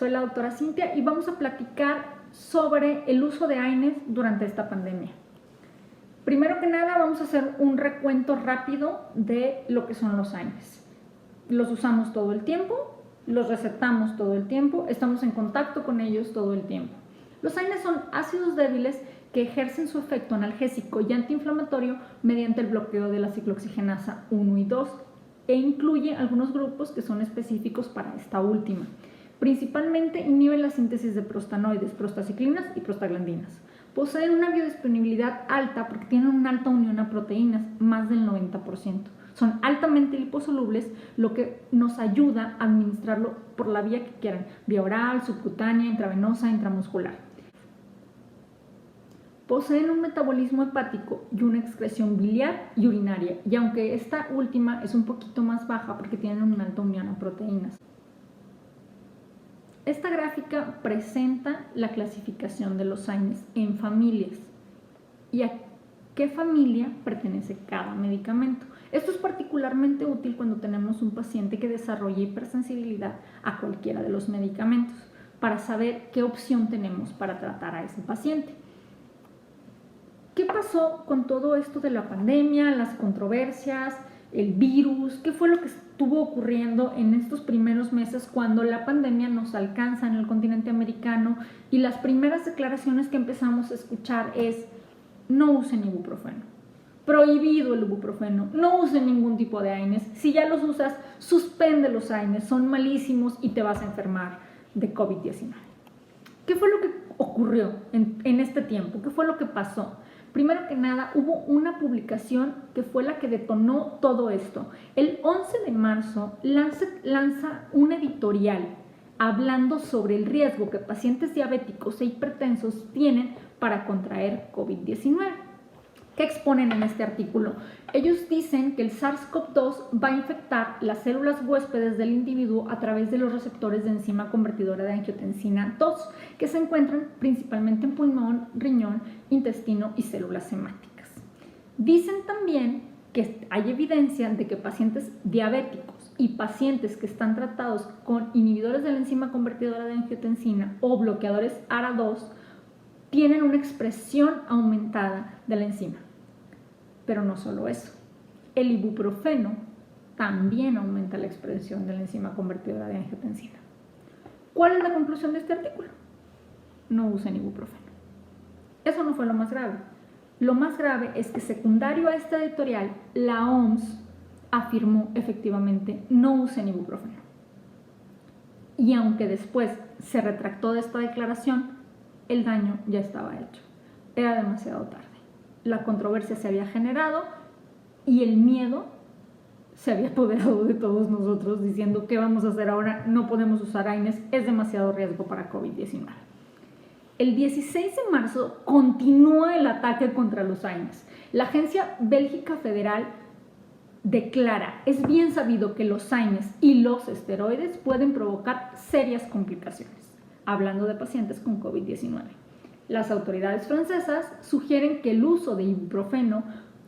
Soy la doctora Cintia y vamos a platicar sobre el uso de AINES durante esta pandemia. Primero que nada vamos a hacer un recuento rápido de lo que son los AINES. Los usamos todo el tiempo, los recetamos todo el tiempo, estamos en contacto con ellos todo el tiempo. Los AINES son ácidos débiles que ejercen su efecto analgésico y antiinflamatorio mediante el bloqueo de la ciclooxigenasa 1 y 2 e incluye algunos grupos que son específicos para esta última. Principalmente inhiben la síntesis de prostanoides, prostaciclinas y prostaglandinas. Poseen una biodisponibilidad alta porque tienen una alta unión a proteínas, más del 90%. Son altamente liposolubles, lo que nos ayuda a administrarlo por la vía que quieran, vía oral, subcutánea, intravenosa, intramuscular. Poseen un metabolismo hepático y una excreción biliar y urinaria, y aunque esta última es un poquito más baja porque tienen una alta unión a proteínas. Esta gráfica presenta la clasificación de los AINES en familias y a qué familia pertenece cada medicamento. Esto es particularmente útil cuando tenemos un paciente que desarrolla hipersensibilidad a cualquiera de los medicamentos para saber qué opción tenemos para tratar a ese paciente. ¿Qué pasó con todo esto de la pandemia, las controversias, el virus? ¿Qué fue lo que estuvo ocurriendo en estos primeros meses cuando la pandemia nos alcanza en el continente americano y las primeras declaraciones que empezamos a escuchar es: no usen ibuprofeno, prohibido el ibuprofeno, no usen ningún tipo de AINES, si ya los usas, suspende los AINES, son malísimos y te vas a enfermar de COVID-19? ¿Qué fue lo que ocurrió en este tiempo? ¿Qué fue lo que pasó? Primero que nada, hubo una publicación que fue la que detonó todo esto. El 11 de marzo lanza un editorial hablando sobre el riesgo que pacientes diabéticos e hipertensos tienen para contraer COVID-19. ¿Qué exponen en este artículo? Ellos dicen que el SARS-CoV-2 va a infectar las células huéspedes del individuo a través de los receptores de enzima convertidora de angiotensina 2, que se encuentran principalmente en pulmón, riñón, intestino y células hemáticas. Dicen también que hay evidencia de que pacientes diabéticos y pacientes que están tratados con inhibidores de la enzima convertidora de angiotensina o bloqueadores ARA2 tienen una expresión aumentada de la enzima. Pero no solo eso, el ibuprofeno también aumenta la expresión de la enzima convertidora de angiotensina. ¿Cuál es la conclusión de este artículo? No usen ibuprofeno. Eso no fue lo más grave. Lo más grave es que, secundario a esta editorial, la OMS afirmó efectivamente: no usen ibuprofeno. Y aunque después se retractó de esta declaración, el daño ya estaba hecho. Era demasiado tarde. La controversia se había generado y el miedo se había apoderado de todos nosotros, diciendo: ¿qué vamos a hacer ahora? No podemos usar AINES, es demasiado riesgo para COVID-19. El 16 de marzo continúa el ataque contra los AINES. La Agencia Bélgica Federal declara: es bien sabido que los AINES y los esteroides pueden provocar serias complicaciones, hablando de pacientes con COVID-19. Las autoridades francesas sugieren que el uso de ibuprofeno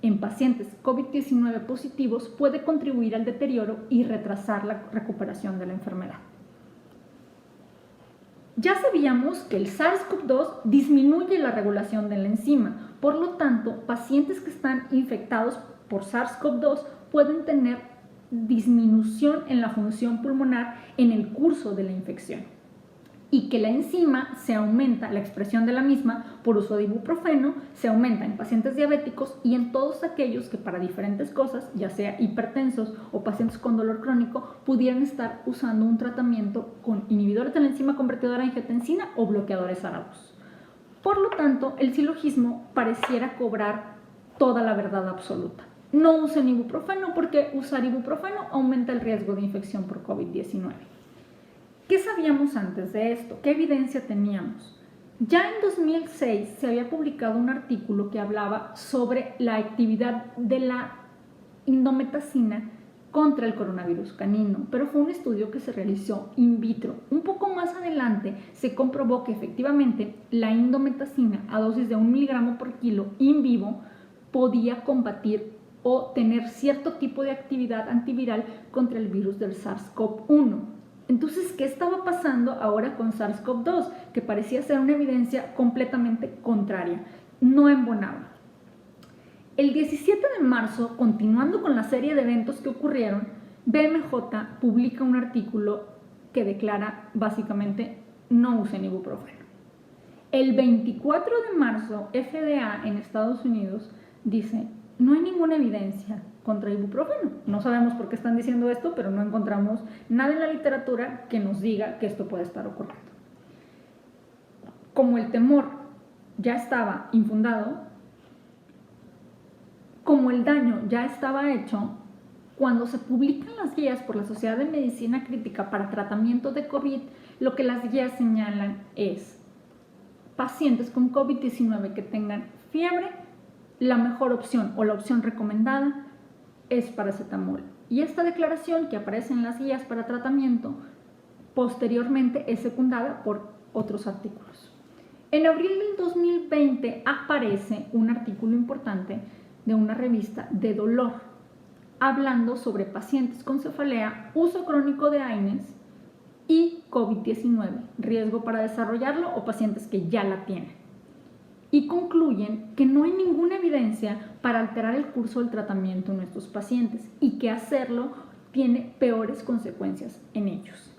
en pacientes COVID-19 positivos puede contribuir al deterioro y retrasar la recuperación de la enfermedad. Ya sabíamos que el SARS-CoV-2 disminuye la regulación de la enzima, por lo tanto, pacientes que están infectados por SARS-CoV-2 pueden tener disminución en la función pulmonar en el curso de la infección, y que la enzima se aumenta, la expresión de la misma por uso de ibuprofeno se aumenta en pacientes diabéticos y en todos aquellos que para diferentes cosas, ya sea hipertensos o pacientes con dolor crónico, pudieran estar usando un tratamiento con inhibidores de la enzima convertidora de angiotensina o bloqueadores ARA2. Por lo tanto, el silogismo pareciera cobrar toda la verdad absoluta. No usen ibuprofeno porque usar ibuprofeno aumenta el riesgo de infección por COVID-19. ¿Qué sabíamos antes de esto? ¿Qué evidencia teníamos? Ya en 2006 se había publicado un artículo que hablaba sobre la actividad de la indometacina contra el coronavirus canino, pero fue un estudio que se realizó in vitro. Un poco más adelante se comprobó que efectivamente la indometacina a dosis de 1 miligramo por kilo in vivo podía combatir o tener cierto tipo de actividad antiviral contra el virus del SARS-CoV-1. Entonces, ¿qué estaba pasando ahora con SARS-CoV-2? Que parecía ser una evidencia completamente contraria, no embonaba. El 17 de marzo, continuando con la serie de eventos que ocurrieron, BMJ publica un artículo que declara básicamente no usen ibuprofeno. El 24 de marzo, FDA en Estados Unidos dice no hay ninguna evidencia contra ibuprofeno. No sabemos por qué están diciendo esto, pero no encontramos nada en la literatura que nos diga que esto puede estar ocurriendo. Como el temor ya estaba infundado, como el daño ya estaba hecho, cuando se publican las guías por la Sociedad de Medicina Crítica para tratamiento de COVID, lo que las guías señalan es pacientes con COVID-19 que tengan fiebre, la mejor opción o la opción recomendada es paracetamol. Y esta declaración que aparece en las guías para tratamiento posteriormente es secundada por otros artículos. En abril del 2020 aparece un artículo importante de una revista de dolor hablando sobre pacientes con cefalea, uso crónico de AINES y COVID-19, riesgo para desarrollarlo o pacientes que ya la tienen. Y concluyen que no hay ninguna evidencia para alterar el curso del tratamiento en estos pacientes y que hacerlo tiene peores consecuencias en ellos.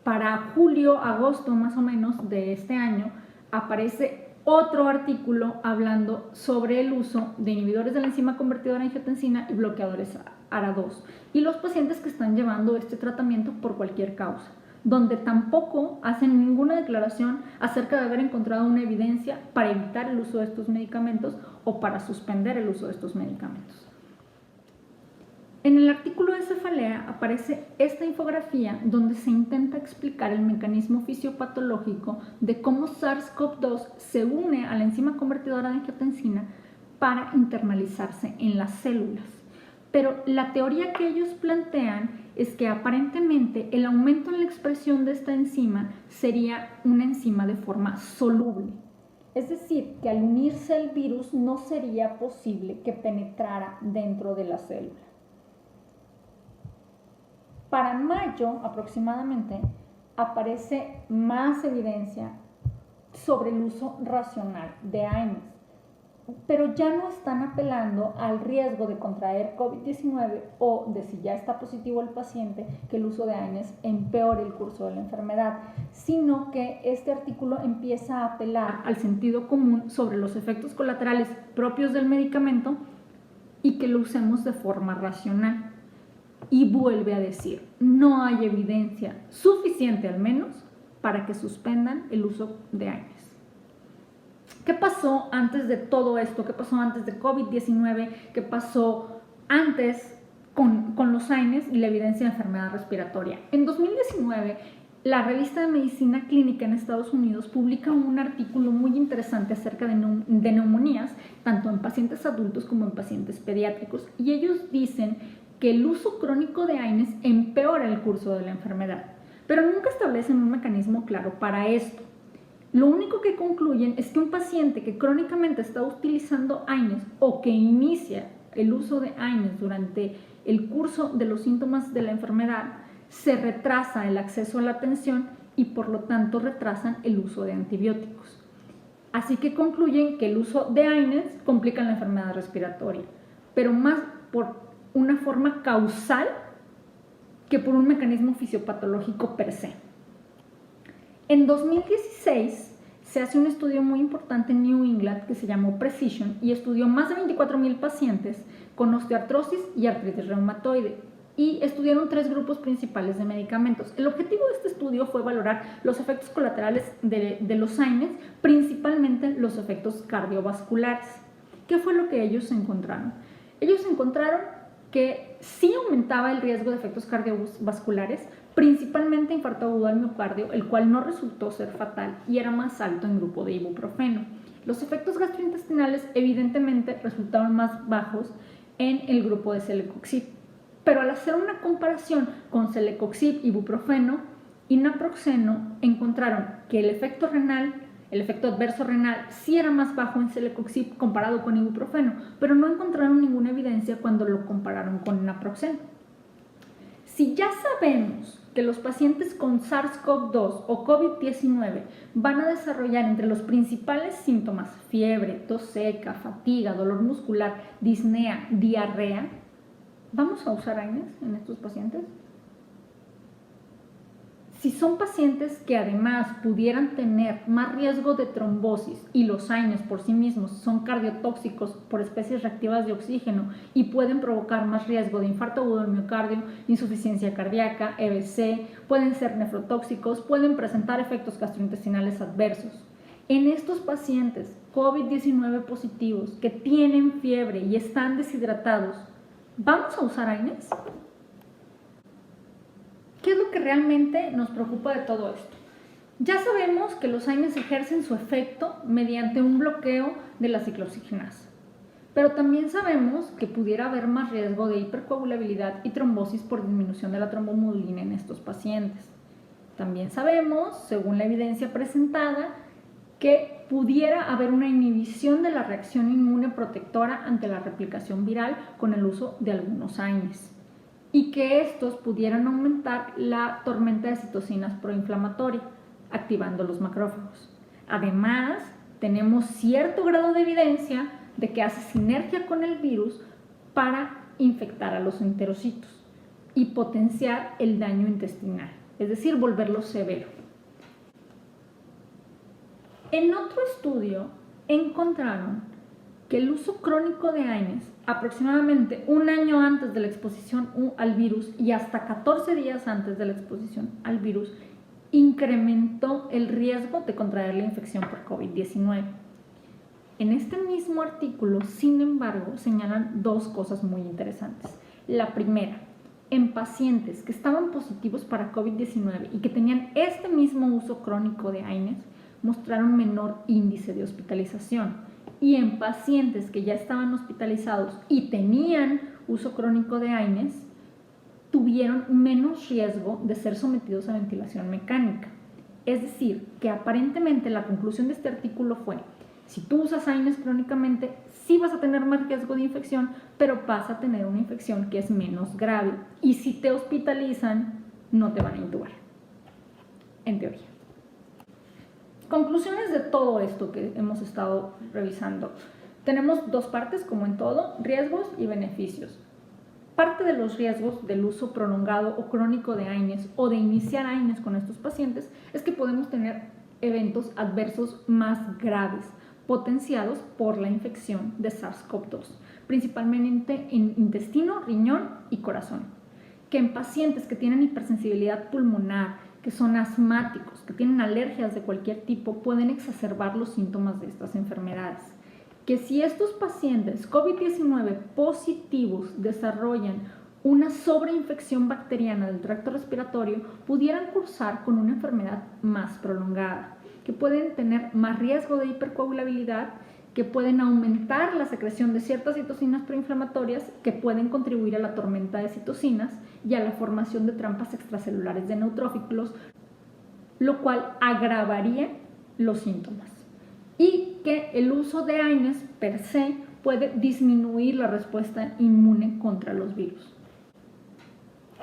Para julio, agosto más o menos de este año, aparece otro artículo hablando sobre el uso de inhibidores de la enzima convertidora en angiotensina y bloqueadores ARA2 y los pacientes que están llevando este tratamiento por cualquier causa, donde tampoco hacen ninguna declaración acerca de haber encontrado una evidencia para evitar el uso de estos medicamentos o para suspender el uso de estos medicamentos. En el artículo de cefalea aparece esta infografía donde se intenta explicar el mecanismo fisiopatológico de cómo SARS-CoV-2 se une a la enzima convertidora de angiotensina para internalizarse en las células. Pero la teoría que ellos plantean es que aparentemente el aumento en la expresión de esta enzima sería una enzima de forma soluble. Es decir, que al unirse el virus no sería posible que penetrara dentro de la célula. Para mayo aproximadamente aparece más evidencia sobre el uso racional de AINES, pero ya no están apelando al riesgo de contraer COVID-19 o de si ya está positivo el paciente, que el uso de AINES empeore el curso de la enfermedad, sino que este artículo empieza a apelar al sentido común sobre los efectos colaterales propios del medicamento y que lo usemos de forma racional. Y vuelve a decir, no hay evidencia suficiente al menos para que suspendan el uso de AINES. ¿Qué pasó antes de todo esto? ¿Qué pasó antes de COVID-19? ¿Qué pasó antes con los AINES y la evidencia de enfermedad respiratoria? En 2019, la revista de Medicina Clínica en Estados Unidos publica un artículo muy interesante acerca de neumonías, tanto en pacientes adultos como en pacientes pediátricos, y ellos dicen que el uso crónico de AINES empeora el curso de la enfermedad, pero nunca establecen un mecanismo claro para esto. Lo único que concluyen es que un paciente que crónicamente está utilizando AINES o que inicia el uso de AINES durante el curso de los síntomas de la enfermedad, se retrasa el acceso a la atención y por lo tanto retrasan el uso de antibióticos. Así que concluyen que el uso de AINES complica la enfermedad respiratoria, pero más por una forma causal que por un mecanismo fisiopatológico per se. En 2016 se hace un estudio muy importante en New England que se llamó Precision y estudió más de 24,000 pacientes con osteoartrosis y artritis reumatoide y estudiaron 3 grupos principales de medicamentos. El objetivo de este estudio fue valorar los efectos colaterales de los AINES, principalmente los efectos cardiovasculares. ¿Qué fue lo que ellos encontraron? Ellos encontraron que sí aumentaba el riesgo de efectos cardiovasculares, principalmente infarto agudo al miocardio, el cual no resultó ser fatal y era más alto en grupo de ibuprofeno. Los efectos gastrointestinales evidentemente resultaron más bajos en el grupo de celecoxib, pero al hacer una comparación con celecoxib, ibuprofeno y naproxeno, encontraron que el efecto adverso renal sí era más bajo en celecoxib comparado con ibuprofeno, pero no encontraron ninguna evidencia cuando lo compararon con naproxeno. Si ya sabemos que los pacientes con SARS-CoV-2 o COVID-19 van a desarrollar entre los principales síntomas fiebre, tos seca, fatiga, dolor muscular, disnea, diarrea, ¿vamos a usar AINES en estos pacientes? Si son pacientes que además pudieran tener más riesgo de trombosis y los AINES por sí mismos son cardiotóxicos por especies reactivas de oxígeno y pueden provocar más riesgo de infarto agudo del miocardio, insuficiencia cardíaca, EBC, pueden ser nefrotóxicos, pueden presentar efectos gastrointestinales adversos. En estos pacientes COVID-19 positivos que tienen fiebre y están deshidratados, ¿vamos a usar AINES? ¿Qué es lo que realmente nos preocupa de todo esto? Ya sabemos que los AINES ejercen su efecto mediante un bloqueo de la ciclooxigenasa, pero también sabemos que pudiera haber más riesgo de hipercoagulabilidad y trombosis por disminución de la trombomodulina en estos pacientes. También sabemos, según la evidencia presentada, que pudiera haber una inhibición de la reacción inmune protectora ante la replicación viral con el uso de algunos AINES, y que estos pudieran aumentar la tormenta de citocinas proinflamatoria, activando los macrófagos. Además, tenemos cierto grado de evidencia de que hace sinergia con el virus para infectar a los enterocitos y potenciar el daño intestinal, es decir, volverlo severo. En otro estudio encontraron que el uso crónico de AINES aproximadamente un año antes de la exposición al virus y hasta 14 días antes de la exposición al virus incrementó el riesgo de contraer la infección por COVID-19. En este mismo artículo, sin embargo, señalan dos cosas muy interesantes. La primera, en pacientes que estaban positivos para COVID-19 y que tenían este mismo uso crónico de AINES, mostraron menor índice de hospitalización. Y en pacientes que ya estaban hospitalizados y tenían uso crónico de AINES, tuvieron menos riesgo de ser sometidos a ventilación mecánica. Es decir, que aparentemente la conclusión de este artículo fue: si tú usas AINES crónicamente, sí vas a tener más riesgo de infección, pero vas a tener una infección que es menos grave. Y si te hospitalizan, no te van a intubar, en teoría. Conclusiones de todo esto que hemos estado revisando. Tenemos dos partes, como en todo: riesgos y beneficios. Parte de los riesgos del uso prolongado o crónico de AINES o de iniciar AINES con estos pacientes es que podemos tener eventos adversos más graves, potenciados por la infección de SARS-CoV-2, principalmente en intestino, riñón y corazón. Que en pacientes que tienen hipersensibilidad pulmonar, que son asmáticos, que tienen alergias de cualquier tipo, pueden exacerbar los síntomas de estas enfermedades. Que si estos pacientes COVID-19 positivos desarrollan una sobreinfección bacteriana del tracto respiratorio, pudieran cursar con una enfermedad más prolongada, que pueden tener más riesgo de hipercoagulabilidad, que pueden aumentar la secreción de ciertas citocinas proinflamatorias que pueden contribuir a la tormenta de citocinas y a la formación de trampas extracelulares de neutrófilos, lo cual agravaría los síntomas. Y que el uso de AINES per se puede disminuir la respuesta inmune contra los virus.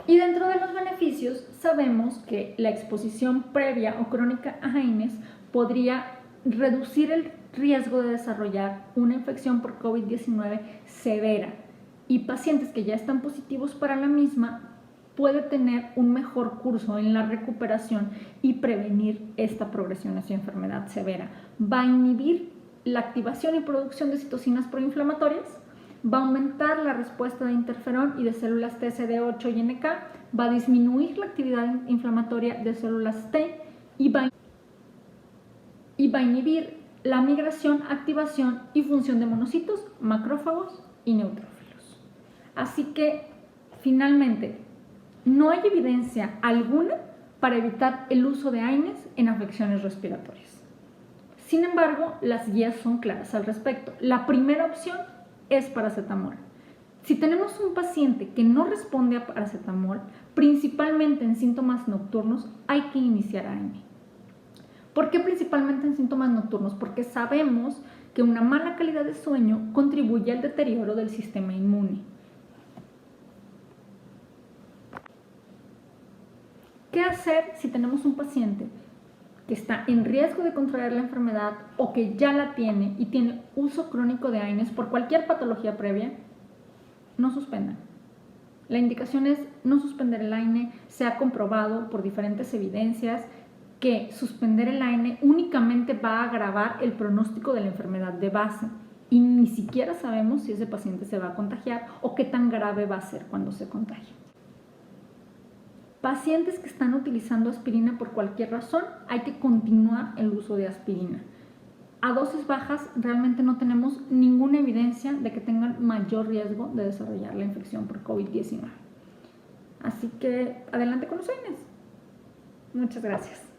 Y dentro de los beneficios, sabemos que la exposición previa o crónica a AINES podría reducir el riesgo de desarrollar una infección por COVID-19 severa, y pacientes que ya están positivos para la misma puede tener un mejor curso en la recuperación y prevenir esta progresión hacia enfermedad severa. Va a inhibir la activación y producción de citocinas proinflamatorias, va a aumentar la respuesta de interferón y de células TCD8 y NK, va a disminuir la actividad inflamatoria de células T y va a inhibir la migración, activación y función de monocitos, macrófagos y neutrófilos. Así que, finalmente, no hay evidencia alguna para evitar el uso de AINES en afecciones respiratorias. Sin embargo, las guías son claras al respecto. La primera opción es paracetamol. Si tenemos un paciente que no responde a paracetamol, principalmente en síntomas nocturnos, hay que iniciar AINE. ¿Por qué principalmente en síntomas nocturnos? Porque sabemos que una mala calidad de sueño contribuye al deterioro del sistema inmune. ¿Qué hacer si tenemos un paciente que está en riesgo de contraer la enfermedad o que ya la tiene y tiene uso crónico de AINES por cualquier patología previa? No suspendan. La indicación es no suspender el AINE. Se ha comprobado por diferentes evidencias que suspender el AINE únicamente va a agravar el pronóstico de la enfermedad de base y ni siquiera sabemos si ese paciente se va a contagiar o qué tan grave va a ser cuando se contagie. Pacientes que están utilizando aspirina por cualquier razón, hay que continuar el uso de aspirina. A dosis bajas realmente no tenemos ninguna evidencia de que tengan mayor riesgo de desarrollar la infección por COVID-19. Así que adelante con los AINES. Muchas gracias.